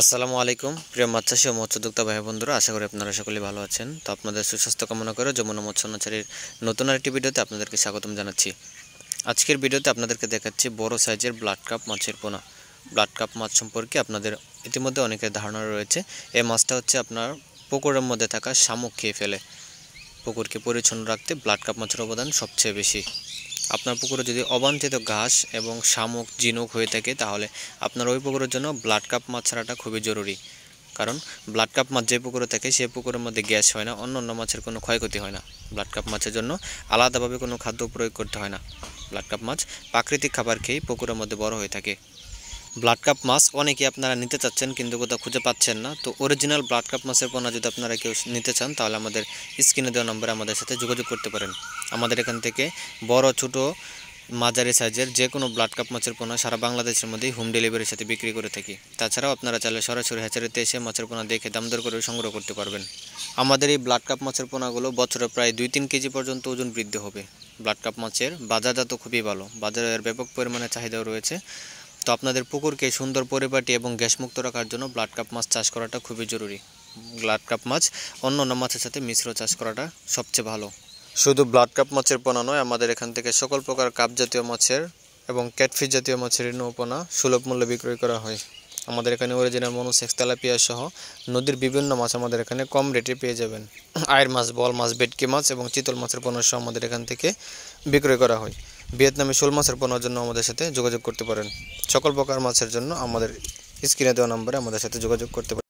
আসসালামু আলাইকুম প্রিয় মাছ চাষী ও মৎস্যোদ্যোক্তা ভাই বন্ধুরা, আশা করি আপনারা সকলেই ভালো আছেন। তো আপনাদের সুস্বাস্থ্য কামনা করে যমুনা মৎস্য নার্সারির নতুন আরেকটি ভিডিওতে আপনাদেরকে স্বাগতম জানাচ্ছি। আজকের ভিডিওতে আপনাদেরকে দেখাচ্ছি বড় সাইজের ব্লাড কাপ মাছের পোনা। ব্লাড কাপ মাছ সম্পর্কে আপনাদের ইতিমধ্যে অনেকের ধারণা রয়েছে। এই মাছটা হচ্ছে আপনার পুকুরের মধ্যে থাকা শামুক খেয়ে ফেলে। পুকুরকে পরিচ্ছন্ন রাখতে ব্লাড কাপ মাছের অবদান সবচেয়ে বেশি। আপনার পুকুরে যদি অবাঞ্ছিত ঘাস এবং শামুক ঝিনুক হয়ে থাকে, তাহলে আপনার ওই পুকুরের জন্য ব্লাড কাপ মাছ ছাড়াটা খুবই জরুরি। কারণ ব্লাড কাপ মাছ যে পুকুরে থাকে সেই পুকুরের মধ্যে গ্যাস হয় না, অন্য অন্য মাছের কোনো ক্ষয়ক্ষতি হয় না। ব্লাড কাপ মাছের জন্য আলাদাভাবে কোনো খাদ্য প্রয়োগ করতে হয় না। ব্লাড কাপ মাছ প্রাকৃতিক খাবার খেয়েই পুকুরের মধ্যে বড় হয়ে থাকে। ব্লাড কাপ মাছ অনেকেই আপনারা নিতে চাচ্ছেন কিন্তু কোথাও খুঁজে পাচ্ছেন না। তো অরিজিনাল ব্লাড কাপ মাছের পোনা যদি আপনারা কেউ নিতে চান, তাহলে আমাদের স্ক্রিনে দেওয়া নম্বরে আমাদের সাথে যোগাযোগ করতে পারেন। আমাদের এখান থেকে বড় ছোট মাঝারি সাইজের যে কোনো ব্লাড কাপ মাছের পোনা সারা বাংলাদেশের মধ্যেই হোম ডেলিভারির সাথে বিক্রি করে থাকি। তাছাড়াও আপনারা চাইলে সরাসরি হ্যাচারিতে এসে মাছের পোনা দেখে দাম দর করে সংগ্রহ করতে পারবেন। আমাদের এই ব্লাড কাপ মাছের পোনাগুলো বছরে প্রায় 2-3 কেজি পর্যন্ত ওজন বৃদ্ধি হবে। ব্লাড কাপ মাছের বাজারজাত খুবই ভালো, বাজারে এর ব্যাপক পরিমাণে চাহিদাও রয়েছে। তো আপনাদের পুকুরকে সুন্দর পরিপাটি এবং গ্যাসমুক্ত রাখার জন্য ব্লাড কাপ মাছ চাষ করাটা খুবই জরুরি। ব্লাড কাপ মাছ অন্য অন্য মাছের সাথে মিশ্র চাষ করাটা সবচেয়ে ভালো। শুধু ব্লাড কাপ মাছের পোনা নয়, আমাদের এখান থেকে সকল প্রকার কাপ জাতীয় মাছের এবং ক্যাটফিশ জাতীয় মাছের নৌপোনা সুলভ মূল্যে বিক্রয় করা হয়। আমাদের এখানে অরিজিনাল মনোসেক্স তেলাপিয়া সহ নদীর বিভিন্ন মাছ আমাদের এখানে কম রেটে পেয়ে যাবেন। আয়ের মাছ, বল মাছ, ভেটকি মাছ এবং চিতল মাছের পোনা সহ আমাদের এখান থেকে বিক্রয় করা হয়। ভিয়েতনামি শোল মাছের পোনার জন্য আমাদের সাথে যোগাযোগ করতে পারেন। সকল প্রকার মাছের জন্য আমাদের স্ক্রিনে দেওয়া নম্বরে আমাদের সাথে যোগাযোগ করতে পারেন।